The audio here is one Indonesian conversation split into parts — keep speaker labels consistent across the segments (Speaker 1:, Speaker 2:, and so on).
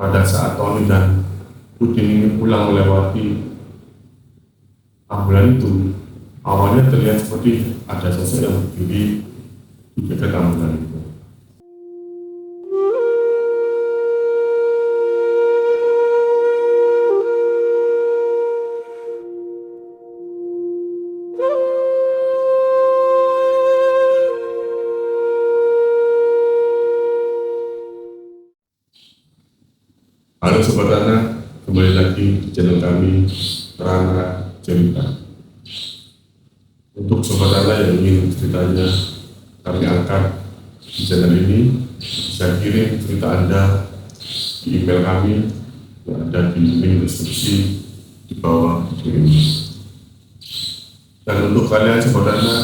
Speaker 1: Pada saat Tony dan Udin ini pulang melewati ambulan itu, awalnya terlihat seperti ada sosok yang berdiri di dekat ambulan itu. Halo Sobat Rana, kembali lagi di channel kami, Rana Cerita. Untuk Sobat Rana yang ingin ceritanya kami angkat di channel ini, bisa kirim cerita Anda di email kami yang ada di link deskripsi di bawah video ini. Dan untuk kalian Sobat Rana,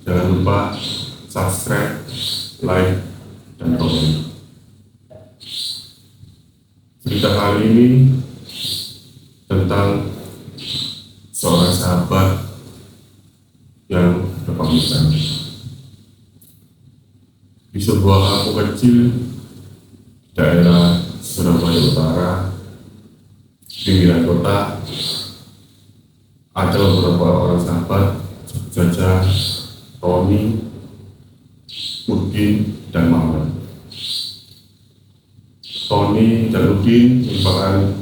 Speaker 1: jangan lupa subscribe, like, dan komen. Cerita kali ini tentang seorang sahabat yang berpamitan di sebuah kampung kecil daerah Surabaya Utara, pinggiran kota. Ada beberapa orang sahabat, sebut saja Tony, Udin, dan Mamat. Tony dan Udin merupakan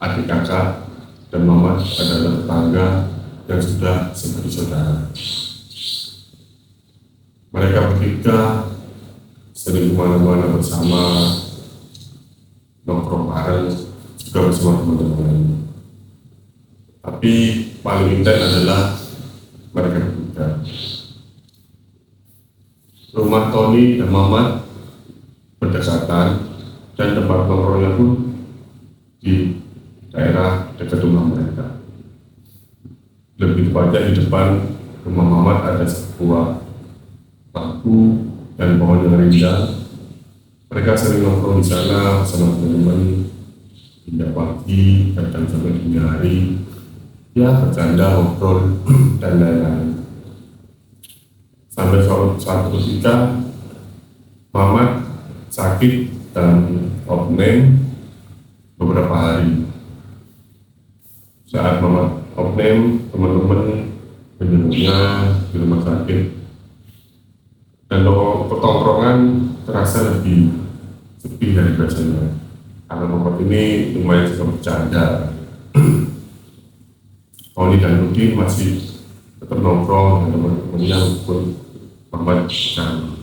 Speaker 1: adik kakak dan Mamat adalah tetangga yang sudah seperti saudara. Mereka bertiga sering kemana-mana bersama, nongkrong bareng, juga bersama teman-teman. Tapi paling intens adalah mereka bertiga. Rumah Tony dan Mamat berdekatan, dan tempat nongkrongnya pun di daerah dekat rumah mereka. Lebih tepatnya di depan rumah Mamat ada sebuah bangku dan pohon yang rindang. Mereka sering nongkrong di sana bersama teman-teman hingga pagi, kadang sampai dini hari, ya bercanda, ngobrol, dan lain-lain. Sampai suatu ketika Mamat sakit dan opname beberapa hari. Saat Mamat opname, teman-teman menjenguknya di rumah sakit, dan pertongkrongan terasa lebih sepi dari biasanya karena Mamat ini lumayan suka bercanda. Tony dan Udin masih tetap nongkrong dengan teman-temannya walaupun Mamat jarang.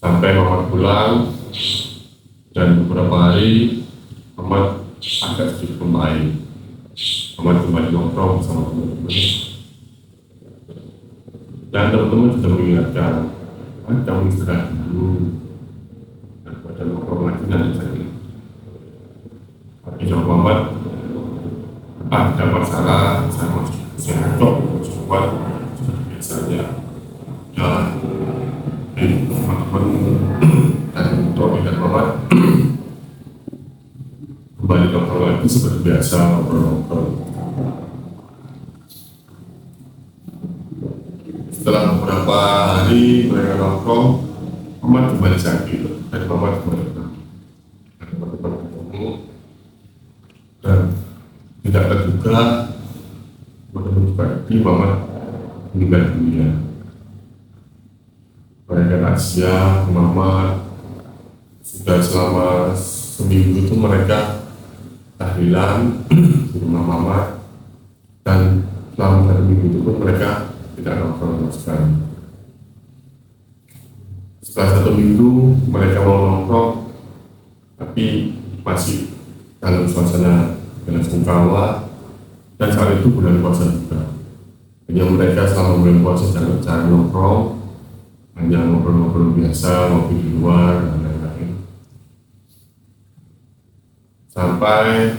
Speaker 1: Sampai Mamat pulang, dan beberapa hari Mamat agak sedikit membaik. Mamat kembali nongkrong bersama teman-teman, dan teman-teman sudah mengingatkan, kamu istirahat dulu, daripada nongkrong lagi nanti sakit. Tapi jawab Mamat, ada masalah, saya masih sehat kok, kuat seperti biasanya. Dan teman-teman dan Tony dan Mamat kembali nongkrong lagi seperti biasa, ngobrol-ngobrol. Setelah beberapa hari mereka nongkrong, Mamat kembali sakit dan Mamat kembali ketemu, dan tidak terduga teman-teman berarti Mamat meninggal dunia. Mereka rahasia ke Mamat. Sudah selama seminggu itu mereka tahlilan di rumah Mamat, dan selama 1 minggu itu pun mereka tidak nongkrong sama sekali. Setelah 1 minggu mereka mau nongkrong, tapi masih dalam suasana bela sungkawa, dan saat itu bulan puasa juga. Hanya mereka selama bulan puasa jarang nongkrong, hanya ngobrol-ngobrol biasa, ngopi di luar, dan lain-lain. Sampai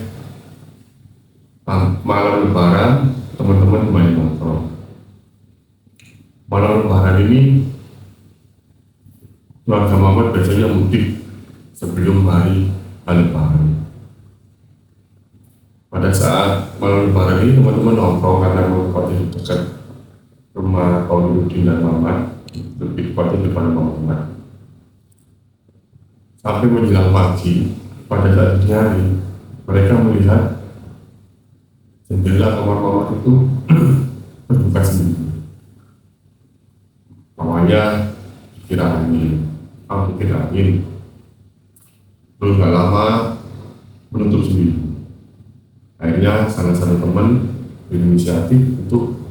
Speaker 1: malam lebaran, teman-teman kembali nongkrong. Malam lebaran ini, keluarga Mamat biasanya mudik sebelum hari lebaran. Pada saat malam lebaran ini, teman-teman nongkrong karena menempati dekat rumah Tony, Udin, dan Mamat, lebih tepatnya di depan rumah Mamat. Sampai menjelang pagi, pada saat dini hari, mereka melihat jendela kamar Mamat itu berbuka sendiri. Awalnya dikira angin, terus gak lama menutup sendiri. Akhirnya salah satu teman berinisiatif untuk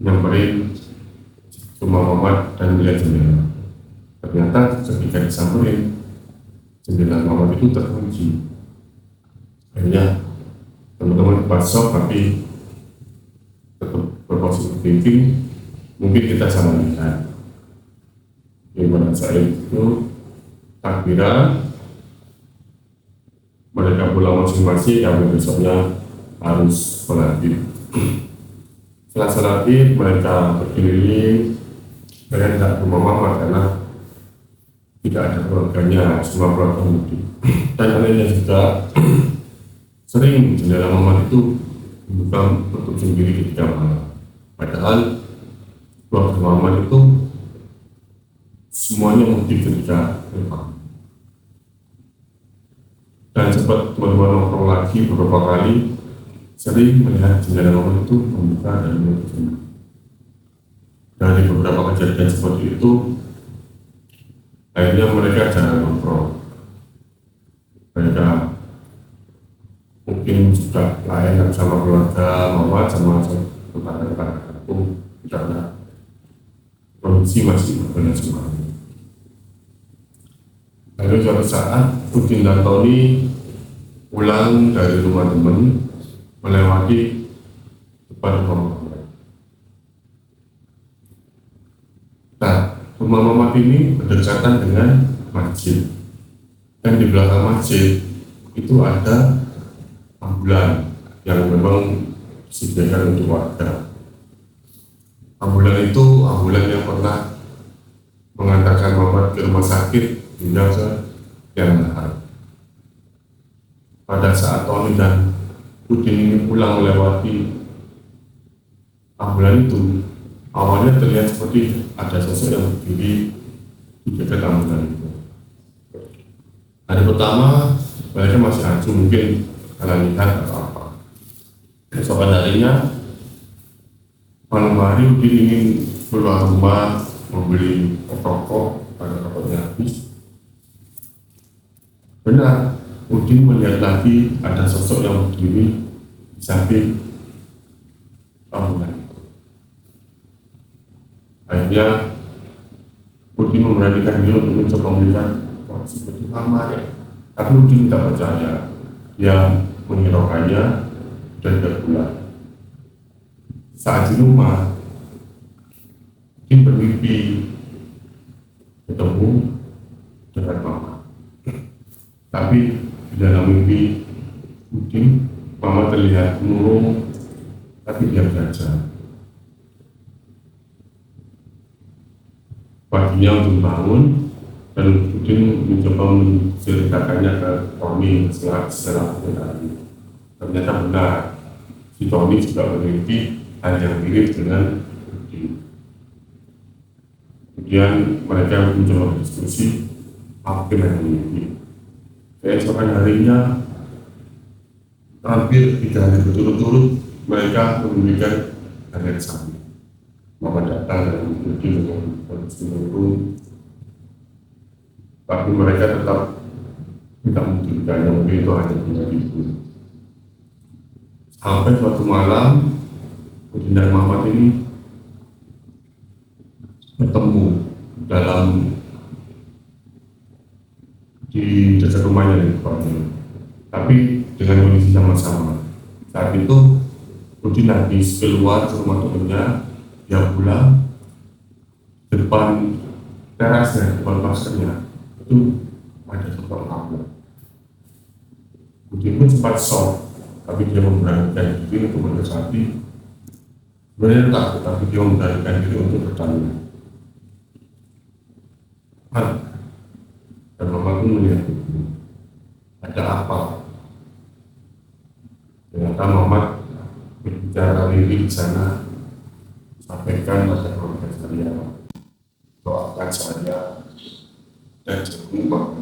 Speaker 1: nyamperin rumah Mamat dan melihat jendela. Ternyata ketika disamperin, jendela Mamat itu terkunci. Akhirnya teman-teman pas shock, tapi tetap berpositif thinking, mungkin kita salah lihat. Pada saat itu takbiran, mereka pulang masing-masing, kami besoknya harus sholat id. Setelah sholat id, mereka berkeliling, mereka tidak ke rumah Mamat karena tidak ada keluarganya, semua keluarga mudik. Dan anehnya juga sering jendela Mamat itu bukan tutup sendiri ketika malam. Padahal keluarga Mamat itu semuanya mudik ketika malam. Dan sempat teman-teman nongkrong lagi beberapa kali, sering melihat jendela Mamat itu membuka dan menutup sendiri. Dari beberapa kejadian seperti itu, akhirnya mereka jarang nongkrong. Mereka mungkin juga lain sama keluarga Mamat, sama tetangga-tetangga kampung, karena kondisi masih berbeda semuanya. Lalu suatu saat Udin dan Tony pulang dari rumah teman, melewati depan rumah Mamat. Nah, rumah Mamat ini berdekatan dengan masjid, dan di belakang masjid itu ada ambulan yang memang disediakan untuk warga. Ambulan itu ambulan yang pernah mengantarkan Mamat ke rumah sakit hingga ke yang lahir. Pada saat Tony dan Udin ini pulang melewati ambulan itu, awalnya terlihat seperti ada sosok yang berdiri di dekat ambulan itu. Hari pertama mereka masih acuh, mungkin kalian lihat atau apa. Keesokan harinya, malam hari Udin ingin keluar rumah membeli toko pada tokonya habis. Benar, Udin melihat lagi ada sosok yang berdiri di samping ambulan. Akhirnya Udin memberanikan diri untuk mencoba melihat, wah seperti lama ya. Tapi Udin tidak percaya, dia menghiraukannya dan berpulang. Saat di rumah, Udin bermimpi ketemu dengan Mama. Tapi di dalam mimpi Udin, Mama terlihat murung, tapi diam saja. Paginya Udin bangun dan Udin mencoba menceritakannya ke Tony setelah hari. Ternyata benar, si Tony juga bermimpi hal yang mirip dengan Udin. Kemudian mereka mencoba berdiskusi apa yang mimpi. Keesokan harinya, hampir 3 hari berturut-turut mereka memberikan hadiah sapi. Mama datang dan Udin dengan kondisi menurun, tapi mereka tetap tidak membutuhkannya, mungkin itu hanya menjadi itu. Sampai suatu malam, Udin dan Mamat ini bertemu di dekat rumahnya di tempatnya, tapi dengan kondisi sama-sama. Saat itu Udin habis keluar ke rumah temannya, dia pulang, depan terasnya, depan pasarnya itu ada sosok kamu. Udin pun sempat shock, tapi dia memberanikan diri untuk mendekati. Sebenarnya takut, tapi dia memberanikan diri untuk bertanya. Dan Mama pun melihat itu. Ada apa? Ternyata Mama berbicara diri di sana, sampaikan pada keluarga saya, doakan saya dan jemput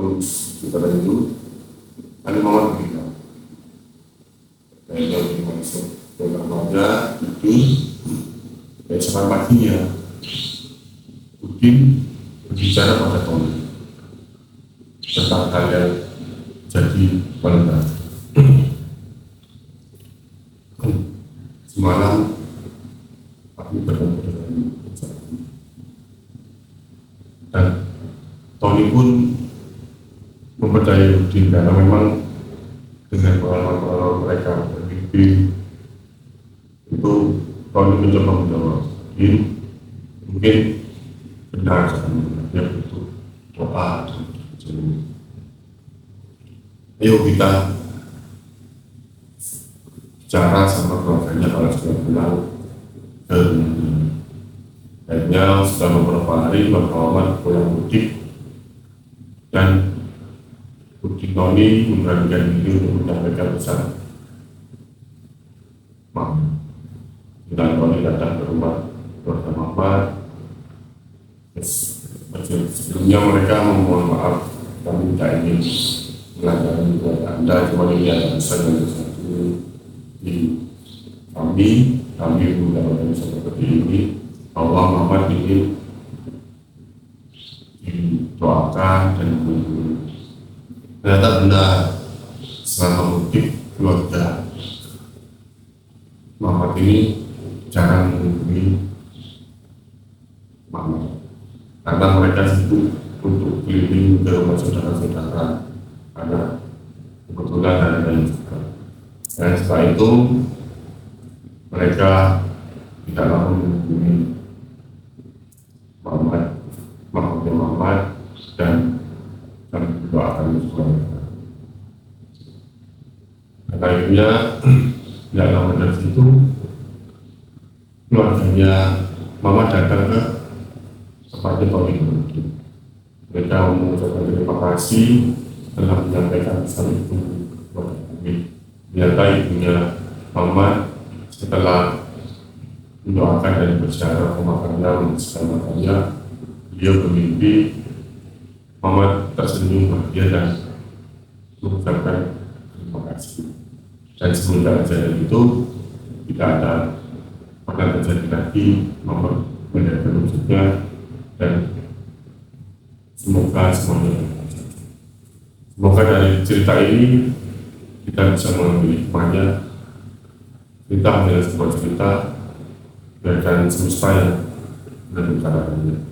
Speaker 1: terus kita lanjut. Ada Muhammad kita dari masuk ke remaja itu keesokan paginya Udin berbicara pada Tony tentang hal yang jadi wanita. Semalam aku bertemu dengan dan Tony pun mempercayai Udin karena memang dengan pengalaman mereka bermimpi itu Tony mencoba menjawab Udin mungkin benar dia butuh doa dan ayo kita bicara sama keluarganya kalau sudah pulang ke akhirnya sudah beberapa hari Muhammad pulang mudik dan Udin Tony memberanikan diri untuk menyampaikan pesan maaf. Dan Tony datang ke rumah keluarga Muhammad. Sebelumnya mereka memohon maaf, kami tidak ingin melanggar kepada Anda, cuma ini ada pesan yang satu di kami mendapatkan seperti ini bahwa Muhammad ingin didoakan dan ternyata benar selama mudik keluarga Muhammad ini jarang menghubungi Muhammad karena mereka sibuk untuk keliling ke rumah saudara-saudara karena kebetulan ada yang juga. Dan setelah itu mereka tidak lama menghubungi Muhammad dan doakan mereka. Dan akhirnya tidak lama dari situ keluarganya Muhammad datang ke tempatnya Tony. Mereka mengucapkan terima kasih telah menyampaikan pesan itu kepada kami. Ternyata ibunya Muhammad setelah mendoakan dan berbicara pemakannya makannya, beliau bermimpi Muhammad tersenyum bahagia dan mengucapkan terima kasih. Dan semenjak kejadian itu tidak ada pernah terjadi lagi Muhammad mendapat wujudnya dan semoga semuanya lancar. Semoga dari cerita ini kita bisa mengambil hikmahnya. Cerita adalah sebuah cerita biarkan semesta yang menentukannya.